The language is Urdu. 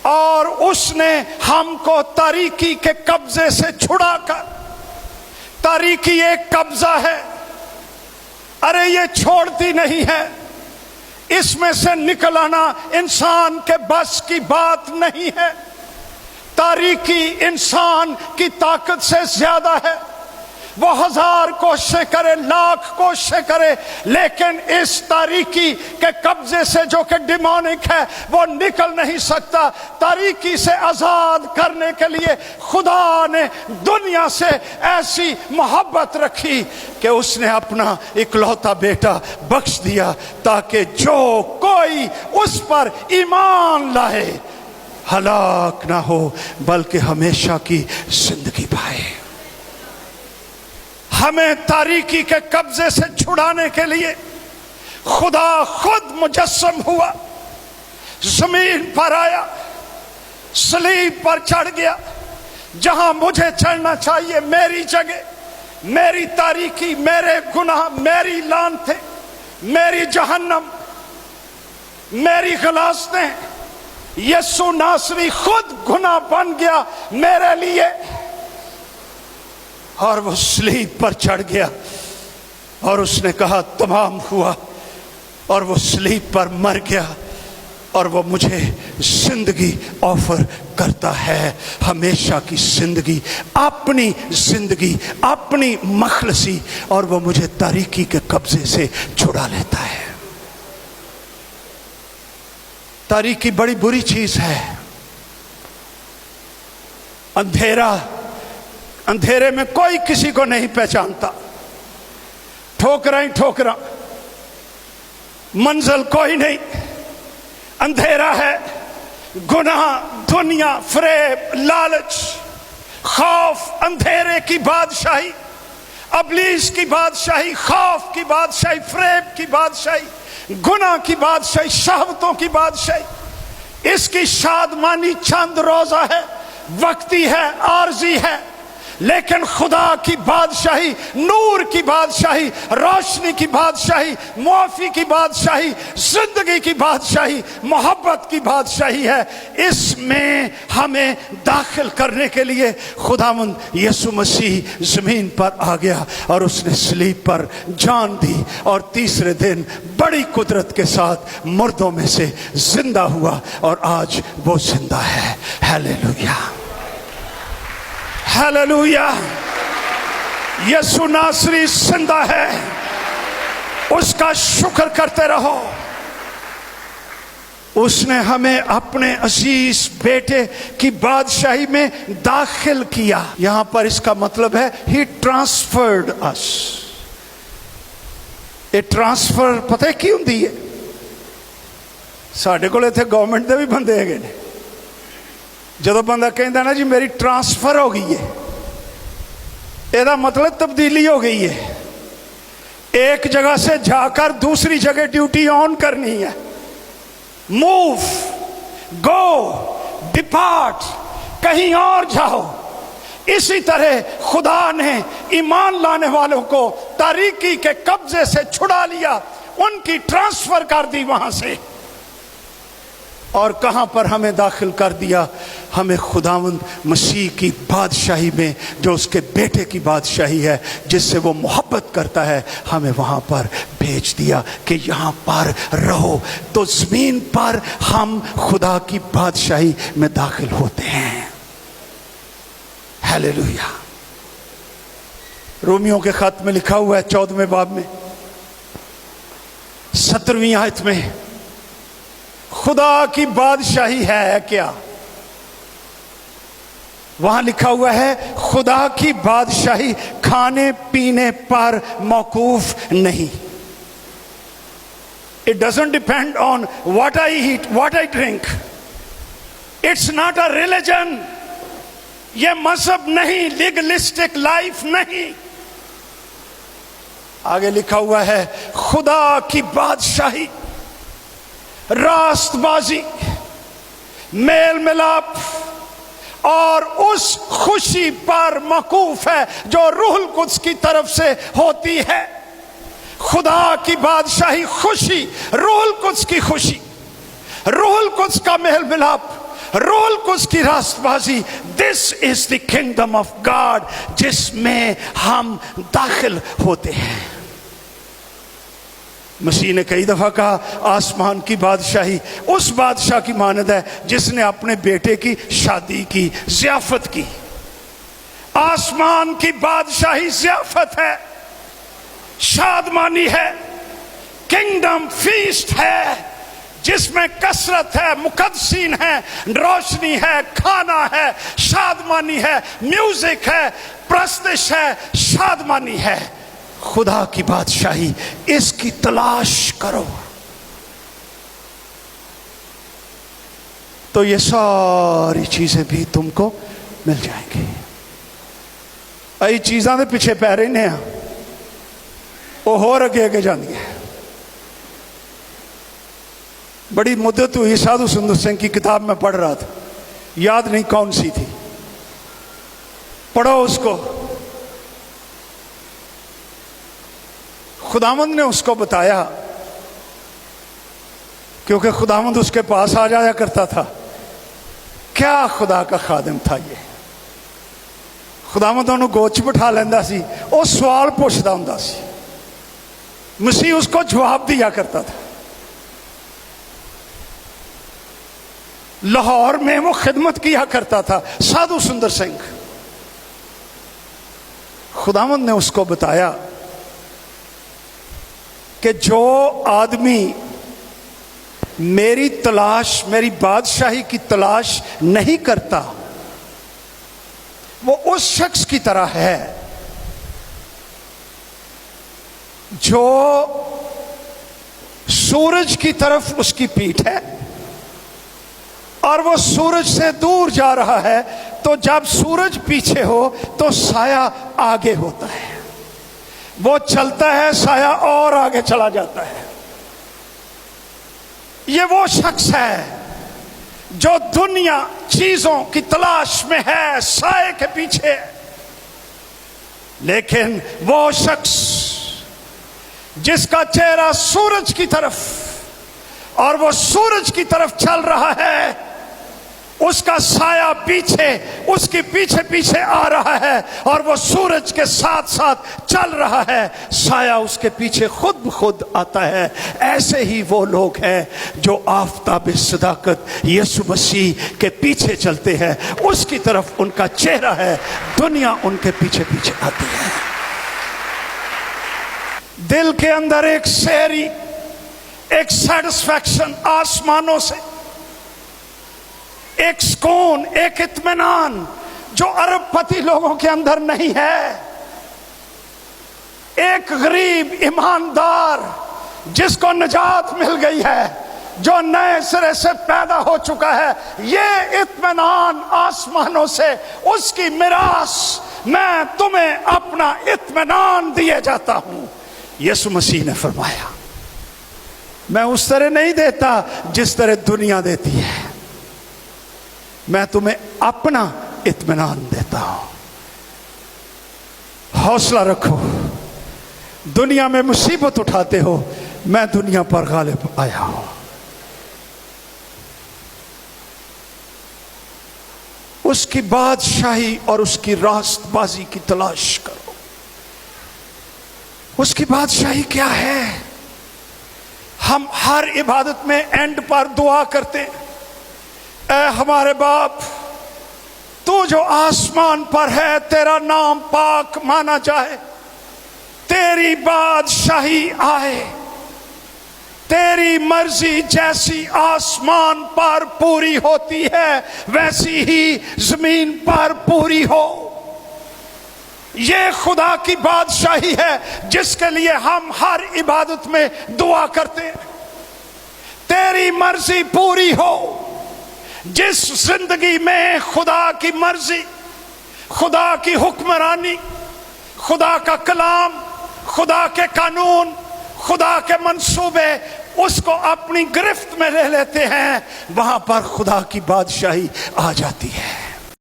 اور اس نے ہم کو تاریکی کے قبضے سے چھڑا کر، تاریکی ایک قبضہ ہے، ارے یہ چھوڑتی نہیں ہے، اس میں سے نکل آنا انسان کے بس کی بات نہیں ہے، تاریکی انسان کی طاقت سے زیادہ ہے، وہ 1000 کوششیں کرے، 1,00,000 کوششیں کرے، لیکن اس تاریکی کے قبضے سے جو کہ ڈیمونک ہے وہ نکل نہیں سکتا۔ تاریکی سے آزاد کرنے کے لیے خدا نے دنیا سے ایسی محبت رکھی کہ اس نے اپنا اکلوتا بیٹا بخش دیا تاکہ جو کوئی اس پر ایمان لائے ہلاک نہ ہو بلکہ ہمیشہ کی زندگی پائے۔ ہمیں تاریکی کے قبضے سے چھڑانے کے لیے خدا خود مجسم ہوا، زمین پر آیا، صلیب پر چڑھ گیا، جہاں مجھے چڑھنا چاہیے، میری جگہ، میری تاریکی، میرے گناہ، میری لعنتیں، میری جہنم، میری غلاظتیں، یسوع ناصری خود گناہ بن گیا میرے لیے، اور وہ صلیب پر چڑھ گیا اور اس نے کہا تمام ہوا، اور وہ صلیب پر مر گیا، اور وہ مجھے زندگی آفر کرتا ہے، ہمیشہ کی زندگی، اپنی زندگی، اپنی مخلصی، اور وہ مجھے تاریکی کے قبضے سے چھڑا لیتا ہے۔ تاریکی بڑی بری چیز ہے، اندھیرا، اندھیرے میں کوئی کسی کو نہیں پہچانتا، ٹھوکراں ہی ٹھوکراں، منزل کوئی نہیں، اندھیرا ہے، گناہ، دنیا، فریب، لالچ، خوف، اندھیرے کی بادشاہی، ابلیس کی بادشاہی، خوف کی بادشاہی، فریب کی بادشاہی، گناہ کی بادشاہی، شہوتوں کی بادشاہی۔ اس کی شادمانی چند روزہ ہے، وقتی ہے، عارضی ہے، لیکن خدا کی بادشاہی، نور کی بادشاہی، روشنی کی بادشاہی، معافی کی بادشاہی، زندگی کی بادشاہی، محبت کی بادشاہی ہے۔ اس میں ہمیں داخل کرنے کے لیے خداوند یسوع مسیح زمین پر آ گیا اور اس نے صلیب پر جان دی، اور تیسرے دن بڑی قدرت کے ساتھ مردوں میں سے زندہ ہوا، اور آج وہ زندہ ہے۔ ہیلیلویا، ہیلیلویا، یسوع ناصری زندہ ہے، اس کا شکر کرتے رہو۔ اس نے ہمیں اپنے عزیز بیٹے کی بادشاہی میں داخل کیا۔ یہاں پر اس کا مطلب ہے ہی ٹرانسفرڈ اس۔ یہ ٹرانسفر پتہ کی ہوندی ہے؟ ساڈے کول ایتھے گورنمنٹ دے بھی بندے ہیں نے، جدو بندہ کہندا نا جی میری ٹرانسفر ہو گئی ہے، یہ مطلب تبدیلی ہو گئی ہے، ایک جگہ سے جا کر دوسری جگہ ڈیوٹی آن کرنی ہے، موو، گو، ڈپارٹ، کہیں اور جاؤ۔ اسی طرح خدا نے ایمان لانے والوں کو تاریکی کے قبضے سے چھڑا لیا، ان کی ٹرانسفر کر دی وہاں سے، اور کہاں پر ہمیں داخل کر دیا؟ ہمیں خداوند مسیح کی بادشاہی میں، جو اس کے بیٹے کی بادشاہی ہے، جس سے وہ محبت کرتا ہے، ہمیں وہاں پر بھیج دیا کہ یہاں پر رہو۔ تو زمین پر ہم خدا کی بادشاہی میں داخل ہوتے ہیں۔ ہیلیلویا۔ رومیوں کے خط میں لکھا ہوا ہے 14ویں باب میں 17ویں آیت میں، خدا کی بادشاہی ہے کیا؟ وہاں لکھا ہوا ہے خدا کی بادشاہی کھانے پینے پر موقوف نہیں۔ It doesn't depend on what I eat, what I drink. It's not a religion. یہ مذہب نہیں، لیگلسٹک لائف نہیں۔ آگے لکھا ہوا ہے خدا کی بادشاہی راست بازی، میل ملاپ اور اس خوشی پر موقوف ہے جو روح القدس کی طرف سے ہوتی ہے۔ خدا کی بادشاہی خوشی، روح القدس کی خوشی، روح القدس کا میل ملاپ، رول کو اس کی راست بازی. دس از دی کنگڈم آف گاڈ جس میں ہم داخل ہوتے ہیں. مسیح نے کئی دفعہ کہا آسمان کی بادشاہی اس بادشاہ کی مانند ہے جس نے اپنے بیٹے کی شادی کی، ضیافت کی. آسمان کی بادشاہی ضیافت ہے، شادمانی ہے. کنگڈم فیسٹ ہے جس میں کثرت ہے، مقدسین ہے، روشنی ہے، کھانا ہے، شادمانی ہے، میوزک ہے، پرستش ہے، شادمانی ہے. خدا کی بادشاہی، اس کی تلاش کرو تو یہ ساری چیزیں بھی تم کو مل جائیں گی. ائی چیزاں دے پیچھے پی رہے ہیں، وہ ہو اگے جاندی ہے. بڑی مدت ہوئی سادھو سندر سنگھ کی کتاب میں پڑھ رہا تھا، یاد نہیں کون سی تھی، پڑھو اس کو. خداوند نے اس کو بتایا، کیونکہ خداوند اس کے پاس آ جایا کرتا تھا. کیا خدا کا خادم تھا یہ. خداوند انہوں گوچ بٹھا لیندہ سی، وہ سوال پوچھتا ہوندا سی، مسیح اس کو جواب دیا کرتا تھا. لاہور میں وہ خدمت کیا کرتا تھا سادھو سندر سنگھ. خداوند نے اس کو بتایا کہ جو آدمی میری تلاش، میری بادشاہی کی تلاش نہیں کرتا وہ اس شخص کی طرح ہے جو سورج کی طرف اس کی پیٹھ ہے اور وہ سورج سے دور جا رہا ہے. تو جب سورج پیچھے ہو تو سایہ آگے ہوتا ہے، وہ چلتا ہے، سایہ اور آگے چلا جاتا ہے. یہ وہ شخص ہے جو دنیا چیزوں کی تلاش میں ہے، سائے کے پیچھے. لیکن وہ شخص جس کا چہرہ سورج کی طرف اور وہ سورج کی طرف چل رہا ہے، اس کا سایہ پیچھے، اس کے پیچھے پیچھے آ رہا ہے اور وہ سورج کے ساتھ ساتھ چل رہا ہے، سایہ اس کے پیچھے خود بخود آتا ہے. ایسے ہی وہ لوگ ہیں جو آفتاب صداقت یسوع مسیح کے پیچھے چلتے ہیں، اس کی طرف ان کا چہرہ ہے، دنیا ان کے پیچھے پیچھے آتی ہے. دل کے اندر ایک سیری، ایک سیٹسفیکشن آسمانوں سے، ایک سکون، ایک اطمینان جو ارب پتی لوگوں کے اندر نہیں ہے. ایک غریب ایماندار جس کو نجات مل گئی ہے، جو نئے سرے سے پیدا ہو چکا ہے، یہ اطمینان آسمانوں سے اس کی میراث. میں تمہیں اپنا اطمینان دیے جاتا ہوں. یسوع مسیح نے فرمایا میں اس طرح نہیں دیتا جس طرح دنیا دیتی ہے، میں تمہیں اپنا اطمینان دیتا ہوں. حوصلہ رکھو، دنیا میں مصیبت اٹھاتے ہو، میں دنیا پر غالب آیا ہوں. اس کی بادشاہی اور اس کی راست بازی کی تلاش کرو. اس کی بادشاہی کیا ہے؟ ہم ہر عبادت میں اینڈ پر دعا کرتے ہیں، اے ہمارے باپ تو جو آسمان پر ہے، تیرا نام پاک مانا جائے، تیری بادشاہی آئے، تیری مرضی جیسی آسمان پر پوری ہوتی ہے ویسی ہی زمین پر پوری ہو. یہ خدا کی بادشاہی ہے جس کے لیے ہم ہر عبادت میں دعا کرتے ہیں. تیری مرضی پوری ہو. جس زندگی میں خدا کی مرضی، خدا کی حکمرانی، خدا کا کلام، خدا کے قانون، خدا کے منصوبے اس کو اپنی گرفت میں لے لیتے ہیں، وہاں پر خدا کی بادشاہی آ جاتی ہے.